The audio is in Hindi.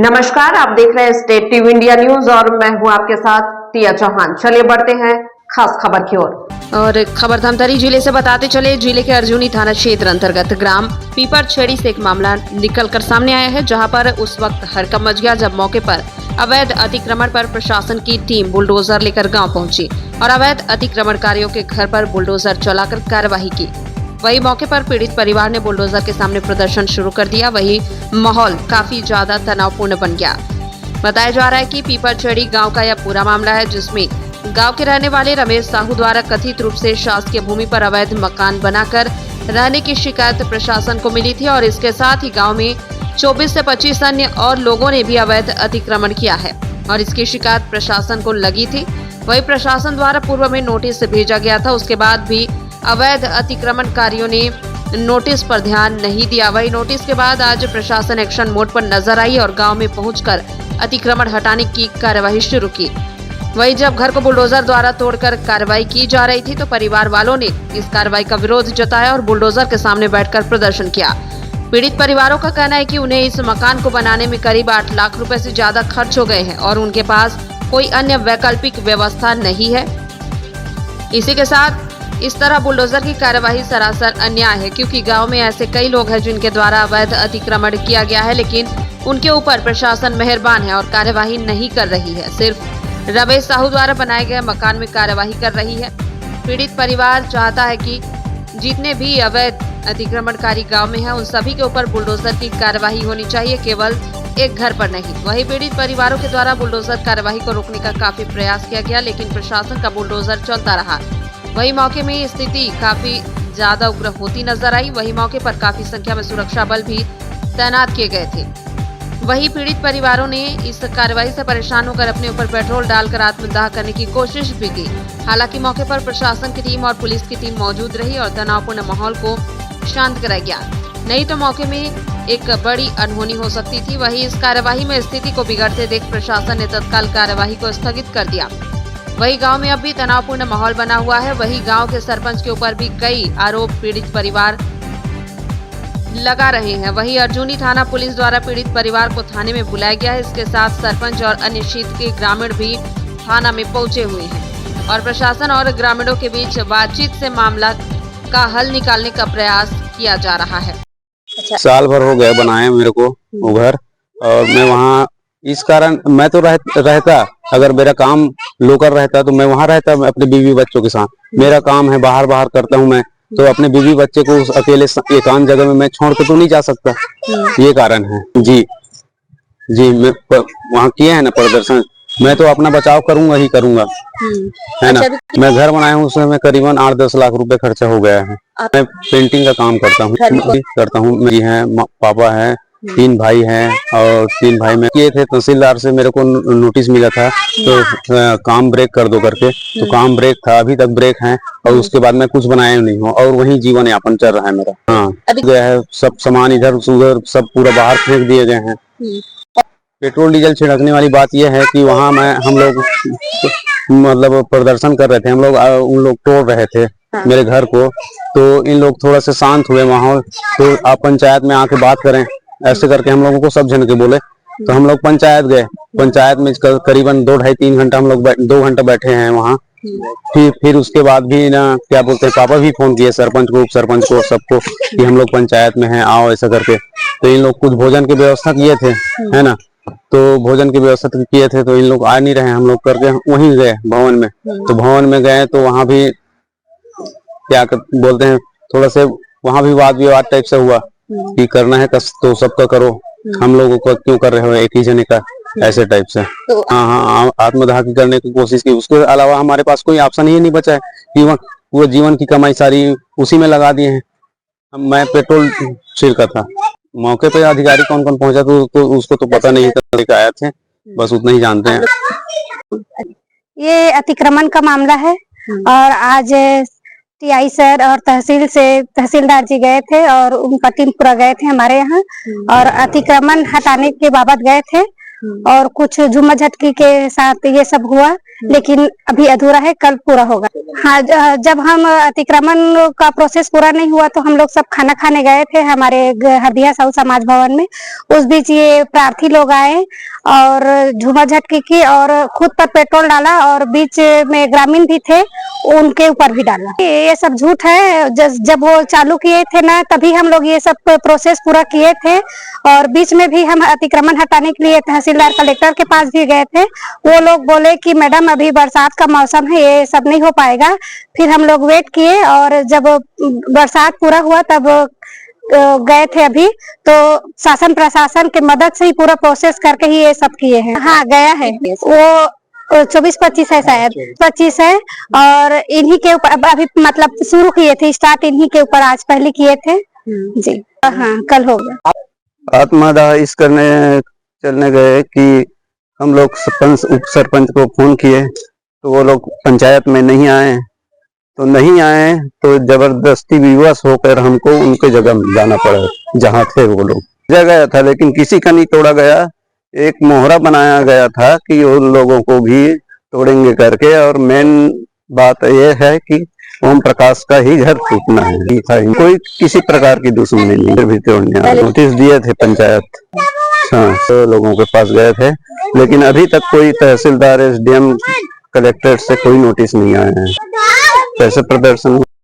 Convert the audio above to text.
नमस्कार, आप देख रहे हैं स्टेट टीवी इंडिया न्यूज और मैं हूं आपके साथ टिया चौहान। चलिए बढ़ते हैं खास खबर की ओर। और खबर धमतरी जिले से बताते चले। जिले के अर्जुनी थाना क्षेत्र अंतर्गत ग्राम पीपर छेड़ी से एक मामला निकलकर सामने आया है, जहां पर उस वक्त हड़कंप मच गया जब मौके पर अवैध अतिक्रमण पर प्रशासन की टीम बुलडोजर लेकर गाँव पहुंची और अवैध अतिक्रमणकारियों के घर पर बुलडोजर चलाकर कार्यवाही की। वही मौके पर पीड़ित परिवार ने बुलडोजर के सामने प्रदर्शन शुरू कर दिया। वही माहौल काफी ज्यादा तनावपूर्ण बन गया। बताया जा रहा है कि पीपर छेड़ी गांव का यह पूरा मामला है, जिसमें गांव के रहने वाले रमेश साहू द्वारा कथित रूप से शासकीय भूमि पर अवैध मकान बनाकर रहने की शिकायत प्रशासन को मिली थी और इसके साथ ही गाँव में 24 से 25 अन्य और लोगों ने भी अवैध अतिक्रमण किया है और इसकी शिकायत प्रशासन को लगी थी। वही प्रशासन द्वारा पूर्व में नोटिस भेजा गया था, उसके बाद भी अवैध अतिक्रमणकारियों ने नोटिस पर ध्यान नहीं दिया। वही नोटिस के बाद आज प्रशासन एक्शन मोड पर नजर आई और गांव में पहुंचकर अतिक्रमण हटाने की कार्यवाही शुरू की। वही जब घर को बुलडोजर द्वारा तोड़कर कार्रवाई की जा रही थी तो परिवार वालों ने इस कार्रवाई का विरोध जताया और बुलडोजर के सामने बैठकर प्रदर्शन किया। पीड़ित परिवारों का कहना है कि उन्हें इस मकान को बनाने में करीब 8 लाख रुपए से ज्यादा खर्च हो गए हैं और उनके पास कोई अन्य वैकल्पिक व्यवस्था नहीं है। इसी के साथ इस तरह बुलडोजर की कार्यवाही सरासर अन्याय है, क्योंकि गांव में ऐसे कई लोग हैं जिनके द्वारा अवैध अतिक्रमण किया गया है, लेकिन उनके ऊपर प्रशासन मेहरबान है और कार्यवाही नहीं कर रही है। सिर्फ रमेश साहू द्वारा बनाए गए मकान में कार्यवाही कर रही है। पीड़ित परिवार चाहता है कि जितने भी अवैध अतिक्रमणकारी गाँव में है उन सभी के ऊपर बुलडोजर की कार्यवाही होनी चाहिए, केवल एक घर पर नहीं। वही पीड़ित परिवारों के द्वारा बुलडोजर कार्यवाही को रोकने का काफी प्रयास किया गया, लेकिन प्रशासन का बुलडोजर चलता रहा। वही मौके में स्थिति काफी ज्यादा उग्र होती नजर आई। वही मौके पर काफी संख्या में सुरक्षा बल भी तैनात किए गए थे। वही पीड़ित परिवारों ने इस कार्रवाई से परेशान होकर अपने ऊपर पेट्रोल डालकर आत्मदाह करने की कोशिश भी की। हालांकि मौके पर प्रशासन की टीम और पुलिस की टीम मौजूद रही और तनावपूर्ण माहौल को शांत कराया गया, नहीं तो मौके में एक बड़ी अनहोनी हो सकती थी। वही इस कार्यवाही में स्थिति को बिगड़ते देख प्रशासन ने तत्काल कार्यवाही को स्थगित कर दिया। वही गांव में अब भी तनावपूर्ण माहौल बना हुआ है। वही गांव के सरपंच के ऊपर भी कई आरोप पीड़ित परिवार लगा रहे हैं। वही अर्जुनी थाना पुलिस द्वारा पीड़ित परिवार को थाने में बुलाया गया है। इसके साथ सरपंच और अन्य क्षेत्र के ग्रामीण भी थाना में पहुंचे हुए हैं और प्रशासन और ग्रामीणों के बीच बातचीत से मामला का हल निकालने का प्रयास किया जा रहा है। साल भर हो गया बनाए मेरे को वो घर, और मैं वहाँ इस कारण मैं तो रहता अगर मेरा काम लोकल रहता तो मैं वहाँ रहता अपने बीवी बच्चों के साथ। मेरा काम है बाहर करता हूँ मैं, तो अपने बीवी बच्चे को अकेले एकांत जगह में मैं छोड़ के तो नहीं जा सकता। ये कारण है जी मैं वहाँ किए हैं ना प्रदर्शन, मैं तो अपना बचाव करूंगा ही करूंगा, है ना। मैं घर बनाया हूँ, उसमें करीबन 8-10 लाख रुपए खर्चा हो गया है। मैं पेंटिंग का काम करता हूँ मेरी है पापा है, 3 भाई हैं और 3 भाई में किए थे। तहसीलदार से मेरे को नोटिस मिला था तो काम ब्रेक कर दो करके, तो काम ब्रेक था, अभी तक ब्रेक है और उसके बाद मैं कुछ बनाया नहीं हूँ और वही जीवन यापन चल रहा है मेरा। हाँ गया है, सब सामान इधर उधर सब पूरा बाहर फेंक दिए गए हैं। पेट्रोल डीजल छिड़कने वाली बात यह है कि वहाँ हम लोग मतलब प्रदर्शन कर रहे थे, हम लोग उन लोग तोड़ रहे थे मेरे घर को, तो इन लोग थोड़ा सा शांत हुए माहौल, तो आप पंचायत में आके बात करें ऐसे करके हम लोगों को सब जन के बोले। तो हम लोग पंचायत गए, पंचायत में करीबन 2-2.5-3 घंटा हम लोग 2 घंटा बैठे हैं वहाँ। फिर उसके बाद भी ना क्या बोलते हैं, पापा भी फोन किए सरपंच को, उप सरपंच को, सबको कि हम लोग पंचायत में हैं, आओ ऐसा करके। तो इन लोग कुछ भोजन की व्यवस्था किए थे, है ना, तो भोजन की व्यवस्था किए थे तो इन लोग आ नहीं रहे, हम लोग करके वहीं गए भवन में। तो भवन में गए तो वहां भी क्या बोलते हैं, थोड़ा से वहां भी वाद विवाद टाइप से हुआ कि करना है तो सबका करो, हम लोगों को क्यों कर रहे हो एक ही जने का, ऐसे टाइप से। हाँ आत्मदाह की करने की कोशिश की। उसके अलावा हमारे पास कोई ऑप्शन ही नहीं बचा है कि पूरा जीवन की कमाई सारी उसी में लगा दिए हैं। मैं पेट्रोल छिड़का था, मौके पे अधिकारी कौन कौन पहुंचा तो उसको तो पता नहीं था, लेकर आए थे, बस उतना ही जानते हैं। ये अतिक्रमण का मामला है और आज टीआई सर और तहसीलदार जी गए थे और उनका टीम पूरा गए थे हमारे यहाँ और अतिक्रमण हटाने के बाबत गए थे और कुछ झुम्मा झटकी के साथ ये सब हुआ, लेकिन अभी अधूरा है, कल पूरा होगा। हाँ, जब हम अतिक्रमण का प्रोसेस पूरा नहीं हुआ तो हम लोग सब खाना खाने गए थे हमारे हरदिया साहू समाज भवन में। उस बीच ये प्रार्थी लोग आए और झुम्मा झटकी की और खुद पर पेट्रोल डाला और बीच में ग्रामीण भी थे, उनके ऊपर भी डाला। ये सब झूठ है। जब वो चालू किए थे ना, तभी हम लोग ये सब प्रोसेस पूरा किए थे और बीच में भी हम अतिक्रमण हटाने के लिए तहसीलदार कलेक्टर के पास भी गए थे। वो लोग बोले कि मैडम अभी बरसात का मौसम है, ये सब नहीं हो पाएगा। फिर हम लोग वेट किए और जब बरसात पूरा हुआ तब गए थे। अभी तो शासन प्रशासन के मदद से ही पूरा प्रोसेस करके ही ये सब किए हैं। हाँ, गया है वो 24-25 है, शायद 25 है। और इन्हीं के ऊपर अभी मतलब शुरू किए थे, स्टार्ट इन्हीं के ऊपर आज पहले किए थे जी। हाँ, कल होगा। आत्मदाह इस करने चलने गए कि हम लोग सरपंच उप सरपंच को फोन किए तो वो लोग पंचायत में नहीं आए, तो जबरदस्ती विवश होकर हमको उनके जगह जाना पड़ा जहाँ थे वो लोग। जा गया था लेकिन किसी का नहीं तोड़ा गया। एक मोहरा बनाया गया था कि उन लोगों को भी तोड़ेंगे करके, और मेन बात यह है कि ओम प्रकाश का ही घर टूटना है। कोई किसी प्रकार की दुश्मनी नहीं, फिर भी तोड़ने नोटिस दिए थे पंचायत। हाँ, तो लोगों के पास गए थे, लेकिन अभी तक कोई तहसीलदार, SDM, कलेक्टर से कोई नोटिस नहीं आया है। कैसे प्रदर्शन